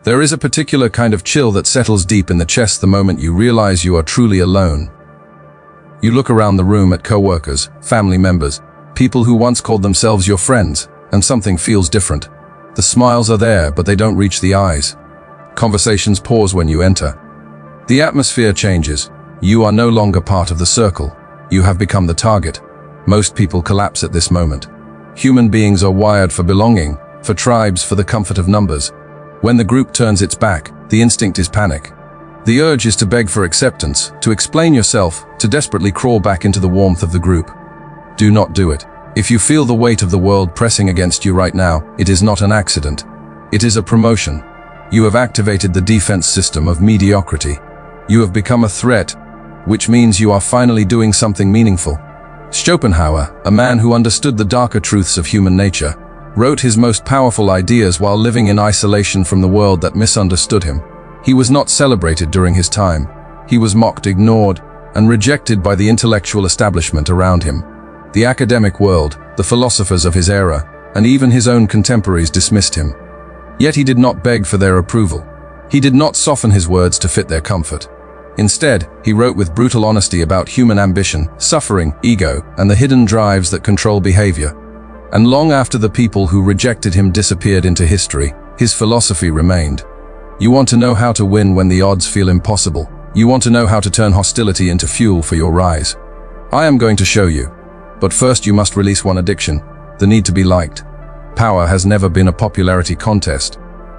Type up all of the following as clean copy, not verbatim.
There is a particular kind of chill that settles deep in the chest the moment you realize you are truly alone. You look around the room at co-workers, family members, people who once called themselves your friends, and something feels different. The smiles are there, but they don't reach the eyes. Conversations pause when you enter. The atmosphere changes. You are no longer part of the circle. You have become the target. Most people collapse at this moment. Human beings are wired for belonging, for tribes, for the comfort of numbers. When the group turns its back, the instinct is panic. The urge is to beg for acceptance, to explain yourself, to desperately crawl back into the warmth of the group. Do not do it. If you feel the weight of the world pressing against you right now, it is not an accident. It is a promotion. You have activated the defense system of mediocrity. You have become a threat, which means you are finally doing something meaningful. Schopenhauer, a man who understood the darker truths of human nature, wrote his most powerful ideas while living in isolation from the world that misunderstood him. He was not celebrated during his time. He was mocked, ignored, and rejected by the intellectual establishment around him. The academic world, the philosophers of his era, and even his own contemporaries dismissed him. Yet he did not beg for their approval. He did not soften his words to fit their comfort. Instead, he wrote with brutal honesty about human ambition, suffering, ego, and the hidden drives that control behavior. And long after the people who rejected him disappeared into history, his philosophy remained. You want to know how to win when the odds feel impossible. You want to know how to turn hostility into fuel for your rise. I am going to show you. But first you must release one addiction, the need to be liked. Power has never been a popularity contest.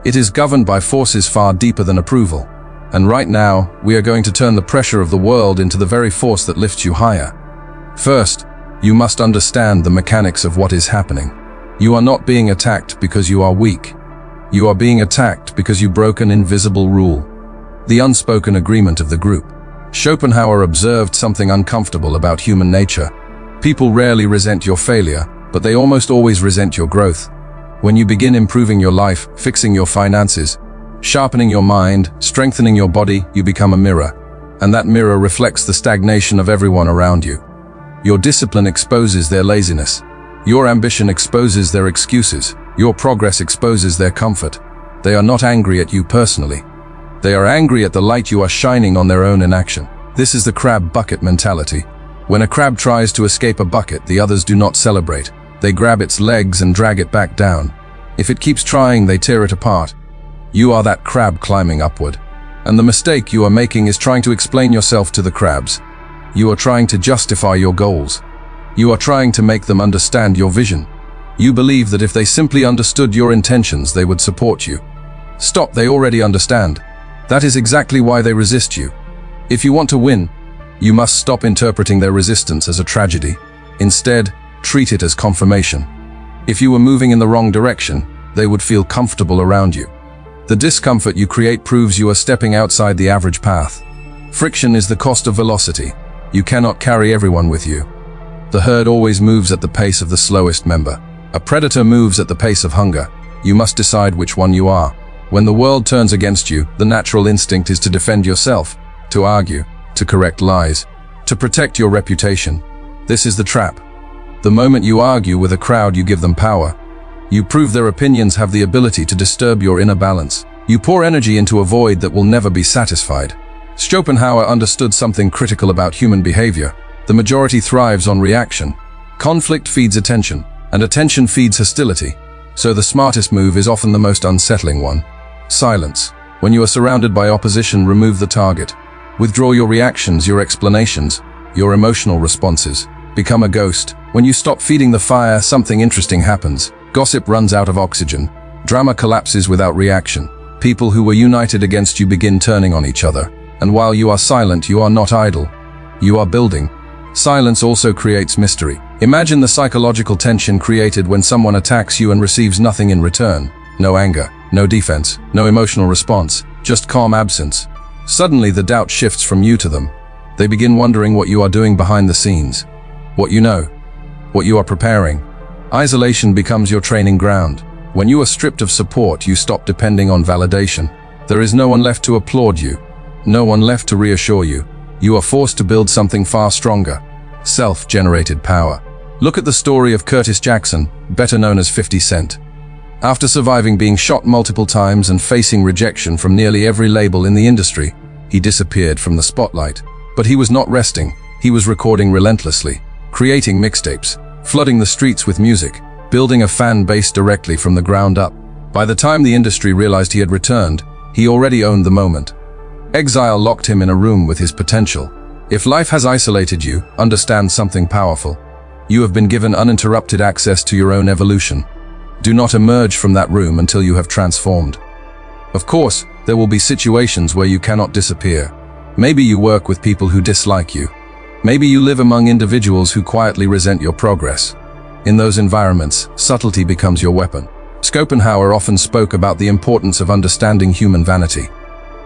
It is governed by forces far deeper than approval. And right now, we are going to turn the pressure of the world into the very force that lifts you higher. First, you must understand the mechanics of what is happening. You are not being attacked because you are weak. You are being attacked because you broke an invisible rule. The unspoken agreement of the group. Schopenhauer observed something uncomfortable about human nature. People rarely resent your failure, but they almost always resent your growth. When you begin improving your life, fixing your finances, sharpening your mind, strengthening your body, you become a mirror. And that mirror reflects the stagnation of everyone around you. Your discipline exposes their laziness. Your ambition exposes their excuses. Your progress exposes their comfort. They are not angry at you personally. They are angry at the light you are shining on their own inaction. This is the crab bucket mentality. When a crab tries to escape a bucket, the others do not celebrate. They grab its legs and drag it back down. If it keeps trying, they tear it apart. You are that crab climbing upward. And the mistake you are making is trying to explain yourself to the crabs. You are trying to justify your goals. You are trying to make them understand your vision. You believe that if they simply understood your intentions, they would support you. Stop, they already understand. That is exactly why they resist you. If you want to win, you must stop interpreting their resistance as a tragedy. Instead, treat it as confirmation. If you were moving in the wrong direction, they would feel comfortable around you. The discomfort you create proves you are stepping outside the average path. Friction is the cost of velocity. You cannot carry everyone with you. The herd always moves at the pace of the slowest member. A predator moves at the pace of hunger. You must decide which one you are. When the world turns against you, the natural instinct is to defend yourself, to argue, to correct lies, to protect your reputation. This is the trap. The moment you argue with a crowd, you give them power. You prove their opinions have the ability to disturb your inner balance. You pour energy into a void that will never be satisfied. Schopenhauer understood something critical about human behavior. The majority thrives on reaction. Conflict feeds attention, and attention feeds hostility. So the smartest move is often the most unsettling one. Silence. When you are surrounded by opposition, remove the target. Withdraw your reactions, your explanations, your emotional responses. Become a ghost. When you stop feeding the fire, something interesting happens. Gossip runs out of oxygen. Drama collapses without reaction. People who were united against you begin turning on each other. And while you are silent, you are not idle. You are building. Silence also creates mystery. Imagine the psychological tension created when someone attacks you and receives nothing in return. No anger, no defense, no emotional response, just calm absence. Suddenly the doubt shifts from you to them. They begin wondering what you are doing behind the scenes, what you know, what you are preparing. Isolation becomes your training ground. When you are stripped of support, you stop depending on validation. There is no one left to applaud you, no one left to reassure you. You are forced to build something far stronger. Self-generated power. Look at the story of Curtis Jackson, better known as 50 Cent. After surviving being shot multiple times and facing rejection from nearly every label in the industry, he disappeared from the spotlight. But he was not resting. He was recording relentlessly, creating mixtapes, flooding the streets with music, building a fan base directly from the ground up. By the time the industry realized he had returned, he already owned the moment. Exile locked him in a room with his potential. If life has isolated you, understand something powerful. You have been given uninterrupted access to your own evolution. Do not emerge from that room until you have transformed. Of course, there will be situations where you cannot disappear. Maybe you work with people who dislike you. Maybe you live among individuals who quietly resent your progress. In those environments, subtlety becomes your weapon. Schopenhauer often spoke about the importance of understanding human vanity.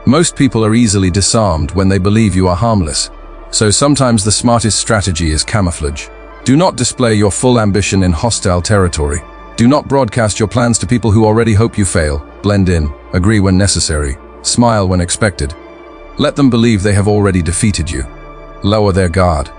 Most people are easily disarmed when they believe you are harmless. So sometimes the smartest strategy is camouflage. Do not display your full ambition in hostile territory. Do not broadcast your plans to people who already hope you fail. Blend in, agree when necessary, smile when expected. Let them believe they have already defeated you. Lower their guard.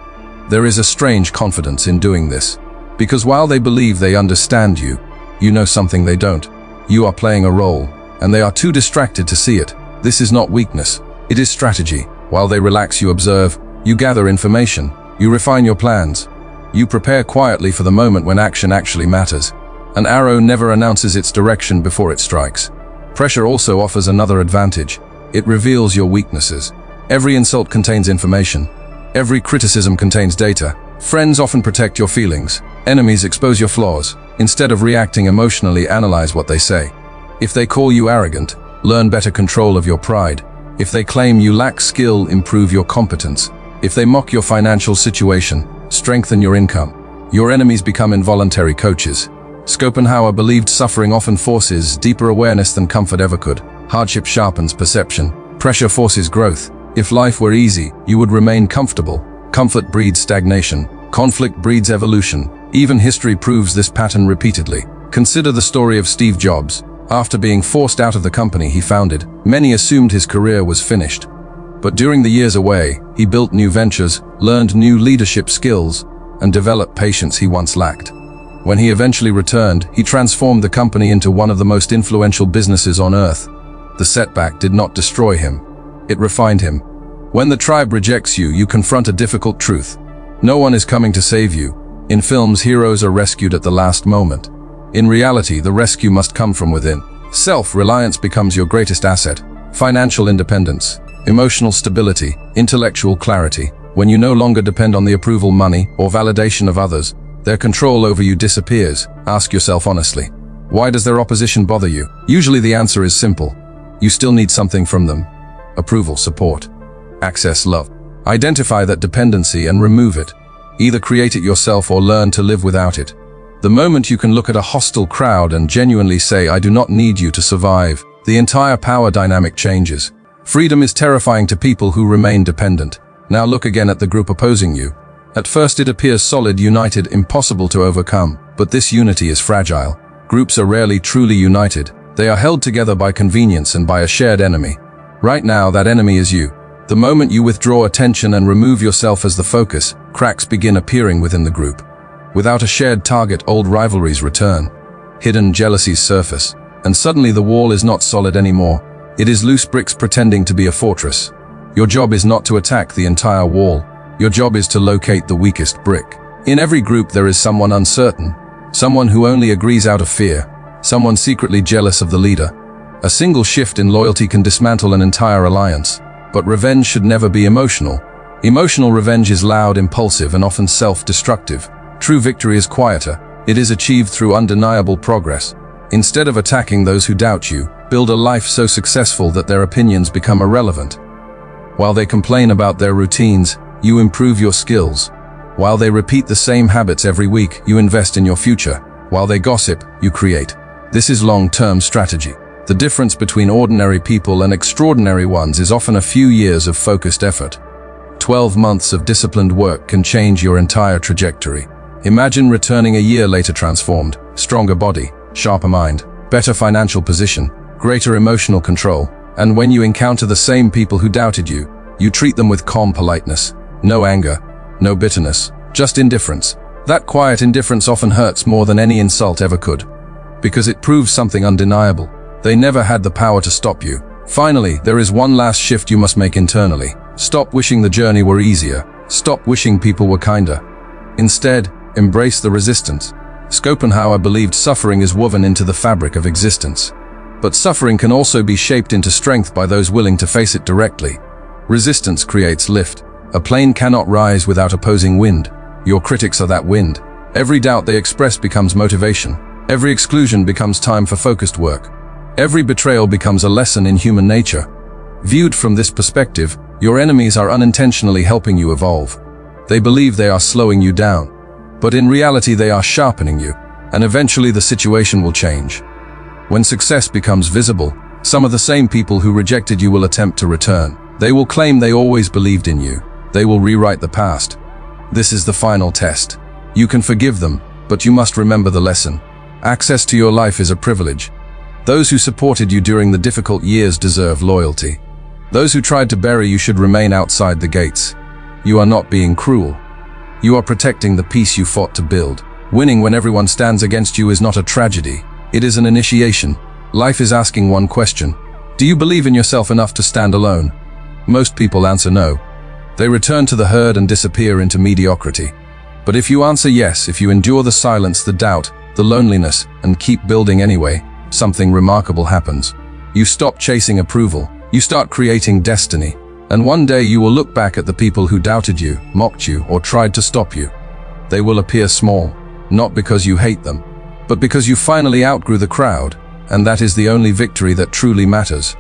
There is a strange confidence in doing this, because while they believe they understand you, you know something they don't. You are playing a role, and they are too distracted to see it. This is not weakness, it is strategy. While they relax, you observe, you gather information, you refine your plans. You prepare quietly for the moment when action actually matters. An arrow never announces its direction before it strikes. Pressure also offers another advantage. It reveals your weaknesses. Every insult contains information. Every criticism contains data. Friends often protect your feelings. Enemies expose your flaws. Instead of reacting emotionally, analyze what they say. If they call you arrogant, learn better control of your pride. If they claim you lack skill, improve your competence. If they mock your financial situation, strengthen your income. Your enemies become involuntary coaches. Schopenhauer believed suffering often forces deeper awareness than comfort ever could. Hardship sharpens perception. Pressure forces growth. If life were easy, you would remain comfortable. Comfort breeds stagnation. Conflict breeds evolution. Even history proves this pattern repeatedly. Consider the story of Steve Jobs. After being forced out of the company he founded, many assumed his career was finished. But during the years away, he built new ventures, learned new leadership skills, and developed patience he once lacked. When he eventually returned, he transformed the company into one of the most influential businesses on earth. The setback did not destroy him. It refined him. When the tribe rejects you, you confront a difficult truth. No one is coming to save you. In films, heroes are rescued at the last moment. In reality, the rescue must come from within. Self-reliance becomes your greatest asset. Financial independence, emotional stability, intellectual clarity. When you no longer depend on the approval, money, or validation of others, their control over you disappears. Ask yourself honestly, why does their opposition bother you? Usually the answer is simple. You still need something from them. Approval, support, access, love. Identify that dependency and remove it. Either create it yourself or learn to live without it. The moment you can look at a hostile crowd and genuinely say, I do not need you to survive, the entire power dynamic changes. Freedom is terrifying to people who remain dependent. Now look again at the group opposing you. At first it appears solid, united, impossible to overcome, but this unity is fragile. Groups are rarely truly united. They are held together by convenience and by a shared enemy. Right now, that enemy is you. The moment you withdraw attention and remove yourself as the focus, cracks begin appearing within the group. Without a shared target, old rivalries return. Hidden jealousies surface, and suddenly the wall is not solid anymore. It is loose bricks pretending to be a fortress. Your job is not to attack the entire wall. Your job is to locate the weakest brick. In every group there is someone uncertain, someone who only agrees out of fear, someone secretly jealous of the leader. A single shift in loyalty can dismantle an entire alliance. But revenge should never be emotional. Emotional revenge is loud, impulsive, and often self-destructive. True victory is quieter. It is achieved through undeniable progress. Instead of attacking those who doubt you, build a life so successful that their opinions become irrelevant. While they complain about their routines, you improve your skills. While they repeat the same habits every week, you invest in your future. While they gossip, you create. This is long-term strategy. The difference between ordinary people and extraordinary ones is often a few years of focused effort. 12 months of disciplined work can change your entire trajectory. Imagine returning a year later transformed, stronger body, sharper mind, better financial position, greater emotional control. And when you encounter the same people who doubted you, you treat them with calm politeness. No anger, no bitterness, just indifference. That quiet indifference often hurts more than any insult ever could. because it proves something undeniable. They never had the power to stop you. Finally, there is one last shift you must make internally. Stop wishing the journey were easier. Stop wishing people were kinder. Instead, embrace the resistance. Schopenhauer believed suffering is woven into the fabric of existence. But suffering can also be shaped into strength by those willing to face it directly. Resistance creates lift. A plane cannot rise without opposing wind. Your critics are that wind. Every doubt they express becomes motivation. Every exclusion becomes time for focused work. Every betrayal becomes a lesson in human nature. Viewed from this perspective, your enemies are unintentionally helping you evolve. They believe they are slowing you down, but in reality they are sharpening you, and eventually the situation will change. When success becomes visible, some of the same people who rejected you will attempt to return. They will claim they always believed in you. They will rewrite the past. This is the final test. You can forgive them, but you must remember the lesson. Access to your life is a privilege. Those who supported you during the difficult years deserve loyalty. Those who tried to bury you should remain outside the gates. You are not being cruel. You are protecting the peace you fought to build. Winning when everyone stands against you is not a tragedy. It is an initiation. Life is asking one question. Do you believe in yourself enough to stand alone? Most people answer no. They return to the herd and disappear into mediocrity. But if you answer yes, if you endure the silence, the doubt, the loneliness, and keep building anyway, something remarkable happens. You stop chasing approval. You start creating destiny. And one day you will look back at the people who doubted you, mocked you, or tried to stop you. They will appear small, not because you hate them, but because you finally outgrew the crowd, and that is the only victory that truly matters.